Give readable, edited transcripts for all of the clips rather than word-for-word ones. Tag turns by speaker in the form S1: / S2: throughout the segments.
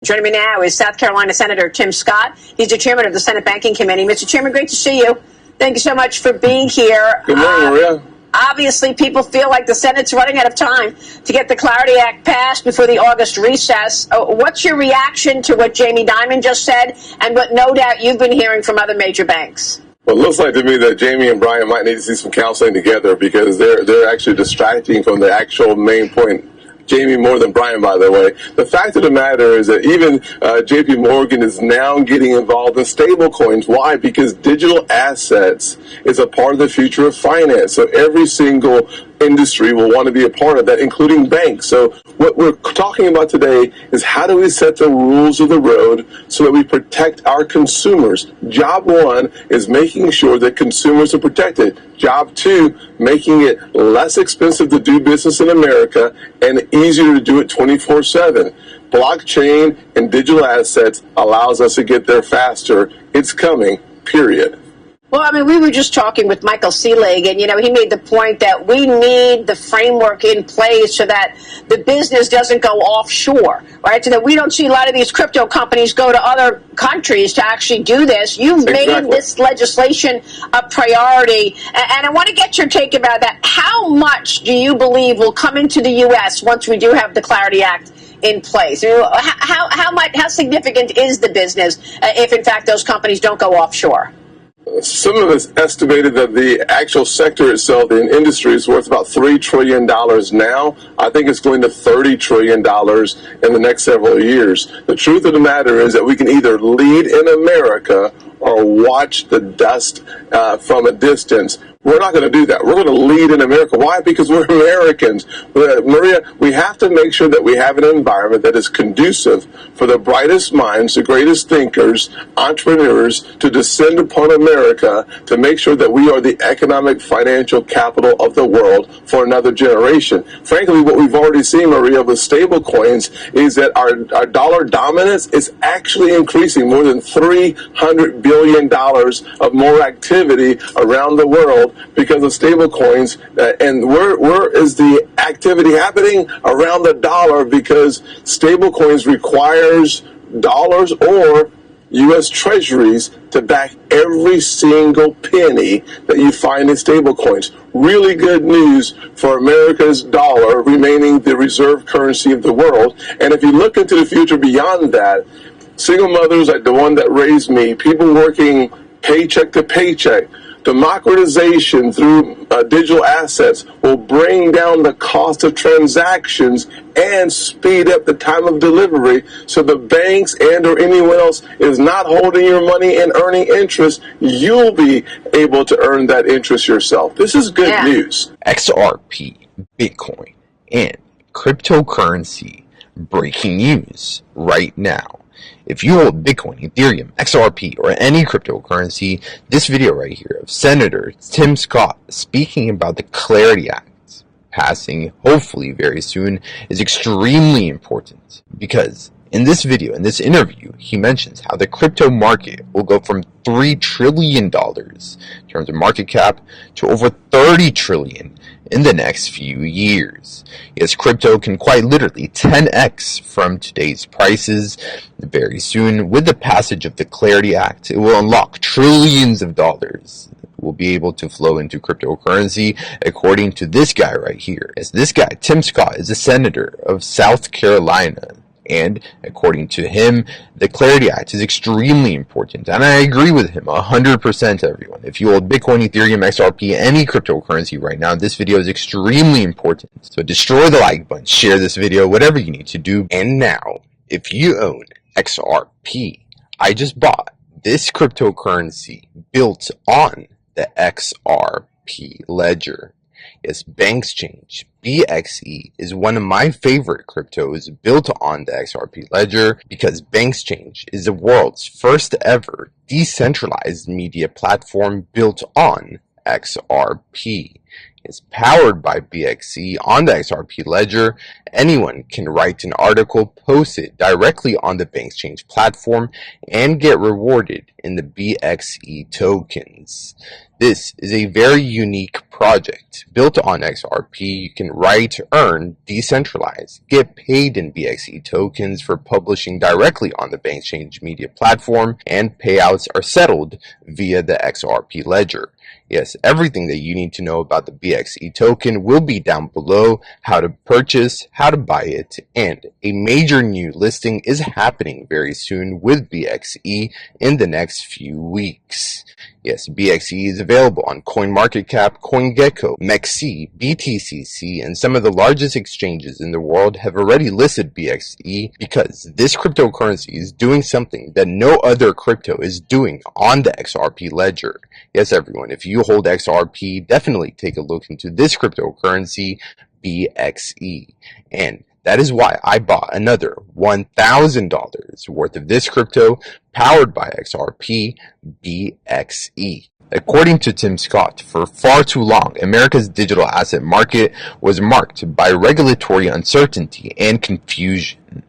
S1: Joining me now is South Carolina Senator Tim Scott. He's the chairman of the Senate Banking Committee. Mr. Chairman, great to see you. Thank you so much for being here.
S2: Good morning, Maria.
S1: Obviously, people feel like the Senate's running out of time to get the Clarity Act passed before the August recess. What's your reaction to what Jamie Dimon just said and what no doubt you've been hearing from other major banks?
S2: Well, it looks like to me that Jamie and Brian might need to see some counseling together because they're actually distracting from the actual main point. Jamie more than Brian, by the way. The fact of the matter is that even JP Morgan is now getting involved in stablecoins. Why? Because digital assets is a part of the future of finance. So every single industry will want to be a part of that, including banks. So what we're talking about today is how do we set the rules of the road so that we protect our consumers. Job one is making sure that consumers are protected. Job two, making it less expensive to do business in America and easier to do it 24/7. Blockchain and digital assets allows us to get there faster. It's coming, period.
S1: Well, I mean, we were just talking with Michael Seelig, and, he made the point that we need the framework in place so that the business doesn't go offshore, right? So that we don't see a lot of these crypto companies go to other countries to actually do this. You've made this legislation a priority, and I want to get your take about that. How much do you believe will come into the U.S. once we do have the Clarity Act in place? How significant is the business if, in fact, those companies don't go offshore?
S2: Some of us estimated that the actual sector itself, the industry, is worth about $3 trillion now. I think it's going to $30 trillion in the next several years. The truth of the matter is that we can either lead in America or watch the dust from a distance. We're not going to do that. We're going to lead in America. Why? Because we're Americans. Maria, we have to make sure that we have an environment that is conducive for the brightest minds, the greatest thinkers, entrepreneurs to descend upon America to make sure that we are the economic, financial capital of the world for another generation. Frankly, what we've already seen, Maria, with stable coins is that our dollar dominance is actually increasing. More than $300 billion of more activity around the world because of stable coins. And where is the activity happening? Around the dollar, because stable coins requires dollars or U.S. treasuries to back every single penny that you find in stable coins. Really good news for America's dollar remaining the reserve currency of the world. And if you look into the future beyond that, single mothers like the one that raised me, people working paycheck to paycheck, democratization through digital assets will bring down the cost of transactions and speed up the time of delivery so the banks and or anyone else is not holding your money and earning interest. You'll be able to earn that interest yourself. This is good news.
S3: XRP, Bitcoin, and cryptocurrency. Breaking news right now. If you hold Bitcoin, Ethereum, XRP, or any cryptocurrency, this video right here of Senator Tim Scott speaking about the Clarity Act passing hopefully very soon is extremely important, because in this video, in this interview, he mentions how the crypto market will go from $3 trillion in terms of market cap to over $30 trillion in the next few years. Yes, crypto can quite literally 10x from today's prices very soon. With the passage of the Clarity Act, it will unlock trillions of dollars will be able to flow into cryptocurrency, according to this guy right here. As this guy, Tim Scott, is a senator of South Carolina. And according to him, the Clarity Act is extremely important. And I agree with him 100%, everyone. If you hold Bitcoin, Ethereum, XRP, any cryptocurrency right now, this video is extremely important. So destroy the like button, share this video, whatever you need to do. And now, if you own XRP, I just bought this cryptocurrency built on the XRP ledger. Yes, Banxchange, BXE, is one of my favorite cryptos built on the XRP ledger because Banxchange is the world's first ever decentralized media platform built on XRP. is powered by BXC on the XRP ledger. Anyone can write an article, post it directly on the BankSchange platform, and get rewarded in the BXE tokens. This is a very unique project built on XRP. You can write, earn, decentralize, get paid in BXE tokens for publishing directly on the BankSchange media platform, and payouts are settled via the XRP ledger. Yes, everything that you need to know about the BXE token will be down below: how to purchase, how to buy it, and a major new listing is happening very soon with BXE in the next few weeks. Yes, BXE is available on CoinMarketCap, CoinGecko, MEXC, BTCC, and some of the largest exchanges in the world have already listed BXE because this cryptocurrency is doing something that no other crypto is doing on the XRP ledger. Yes, everyone, if you hold XRP, definitely take a look into this cryptocurrency, BXE. And that is why I bought another $1,000 worth of this crypto powered by XRP, BXE. According to Tim Scott, for far too long, America's digital asset market was marked by regulatory uncertainty and confusion.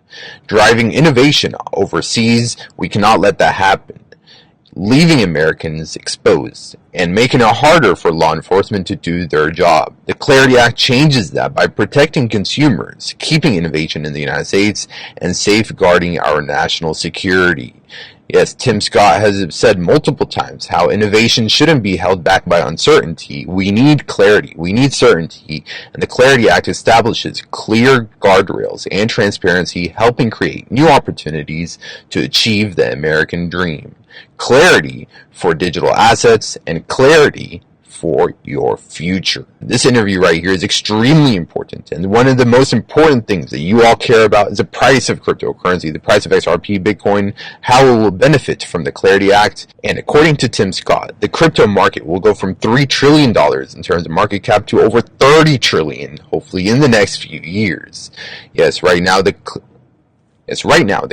S3: Driving innovation overseas, we cannot let that happen, leaving Americans exposed and making it harder for law enforcement to do their job. The Clarity Act changes that by protecting consumers, keeping innovation in the United States, and safeguarding our national security. Yes, Tim Scott has said multiple times how innovation shouldn't be held back by uncertainty. We need clarity, we need certainty, and the Clarity Act establishes clear guardrails and transparency, helping create new opportunities to achieve the American dream. Clarity for digital assets and clarity for your future. This interview right here is extremely important, and one of the most important things that you all care about is the price of cryptocurrency, the price of XRP, Bitcoin, how it will benefit from the Clarity Act. And according to Tim Scott, the crypto market will go from $3 trillion in terms of market cap to over $30 trillion, hopefully in the next few years. Yes, right now the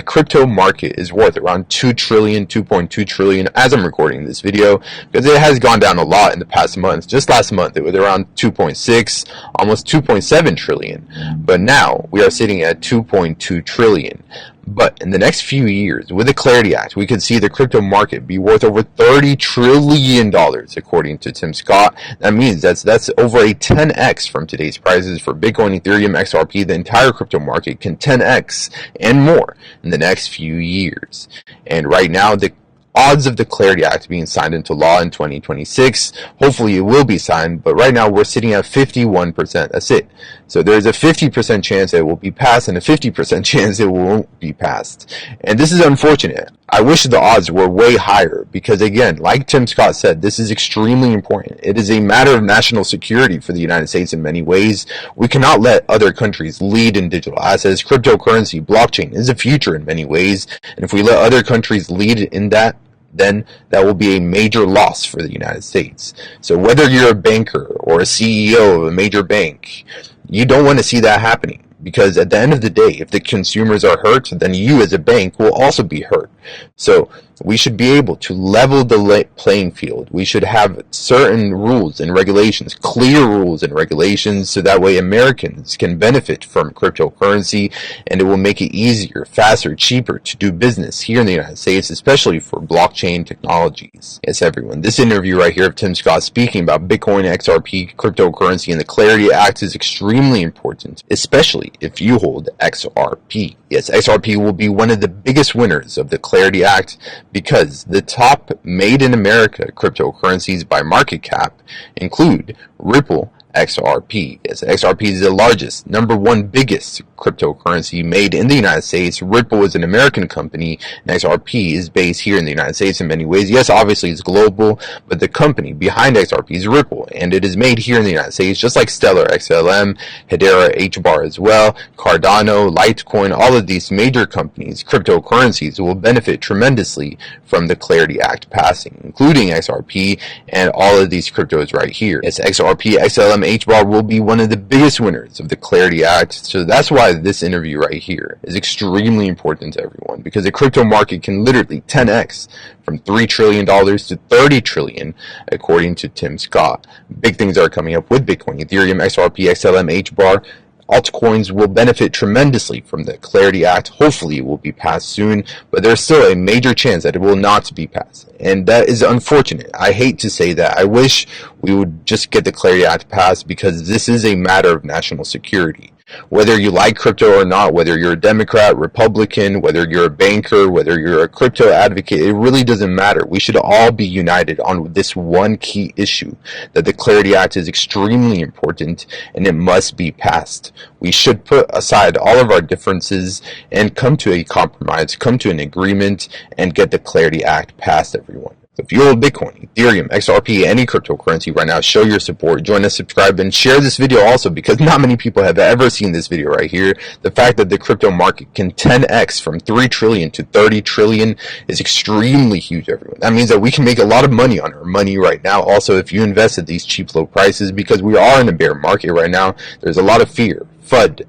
S3: crypto market is worth around $2 trillion, $2.2 trillion as I'm recording this video, because it has gone down a lot in the past months. Just last month, it was around 2.6, almost 2.7 trillion. But now we are sitting at 2.2 trillion. But in the next few years, with the Clarity Act, we could see the crypto market be worth over $30 trillion, according to Tim Scott. That means that's over a 10x from today's prices for Bitcoin, Ethereum, XRP. The entire crypto market can 10x and more in the next few years. And right now, the odds of the Clarity Act being signed into law in 2026, hopefully it will be signed, but right now we're sitting at 51%. That's it. So there's a 50% chance that it will be passed and a 50% chance it won't be passed. And this is unfortunate. I wish the odds were way higher because, again, like Tim Scott said, this is extremely important. It is a matter of national security for the United States in many ways. We cannot let other countries lead in digital assets. Cryptocurrency, blockchain is the future in many ways. And if we let other countries lead in that, then that will be a major loss for the United States. So whether you're a banker or a CEO of a major bank, you don't want to see that happening. Because at the end of the day, if the consumers are hurt, then you as a bank will also be hurt. So we should be able to level the playing field. We should have certain rules and regulations, clear rules and regulations, so that way Americans can benefit from cryptocurrency, and it will make it easier, faster, cheaper to do business here in the United States, especially for blockchain technologies. Yes, everyone, this interview right here of Tim Scott speaking about Bitcoin, XRP, cryptocurrency, and the Clarity Act is extremely important, especially if you hold XRP. Yes, XRP will be one of the biggest winners of the Clarity Act because the top made in America cryptocurrencies by market cap include Ripple, XRP. Yes, XRP is the largest, number one biggest cryptocurrency made in the United States. Ripple is an American company, and XRP is based here in the United States in many ways. Yes, obviously it's global, but the company behind XRP is Ripple, and it is made here in the United States, just like Stellar, XLM, Hedera, HBAR as well, Cardano, Litecoin, all of these major companies, cryptocurrencies, will benefit tremendously from the Clarity Act passing, including XRP and all of these cryptos right here. It's XRP, XLM, HBAR will be one of the biggest winners of the Clarity Act. So that's why this interview right here is extremely important to everyone, because the crypto market can literally 10x from $3 trillion to $30 trillion, according to Tim Scott. Big things are coming up with Bitcoin, Ethereum, XRP, XLM, HBAR. Altcoins will benefit tremendously from the Clarity Act. Hopefully it will be passed soon, but there's still a major chance that it will not be passed. And that is unfortunate. I hate to say that. I wish we would just get the Clarity Act passed, because this is a matter of national security. Whether you like crypto or not, whether you're a Democrat, Republican, whether you're a banker, whether you're a crypto advocate, it really doesn't matter. We should all be united on this one key issue, that the Clarity Act is extremely important and it must be passed. We should put aside all of our differences and come to a compromise, come to an agreement, and get the Clarity Act passed, everyone. So if you hold Bitcoin, Ethereum, XRP, any cryptocurrency right now, show your support, join us, subscribe, and share this video also, because not many people have ever seen this video right here. The fact that the crypto market can 10x from 3 trillion to 30 trillion is extremely huge, everyone. That means that we can make a lot of money on our money right now. Also, if you invest at these cheap, low prices, because we are in a bear market right now, there's a lot of fear, FUD,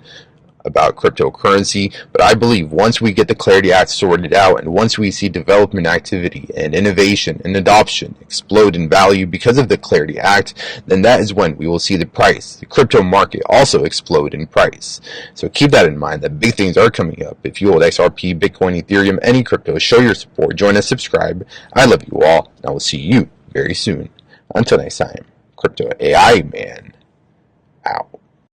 S3: about cryptocurrency. But I believe once we get the Clarity Act sorted out, and once we see development activity and innovation and adoption explode in value because of the Clarity Act, then that is when we will see the price, the crypto market, also explode in price. So keep that in mind, that big things are coming up. If you hold XRP, Bitcoin, Ethereum, any crypto, show your support, join us, subscribe. I love you all, and I will see you very soon. Until next time, Crypto AI Man.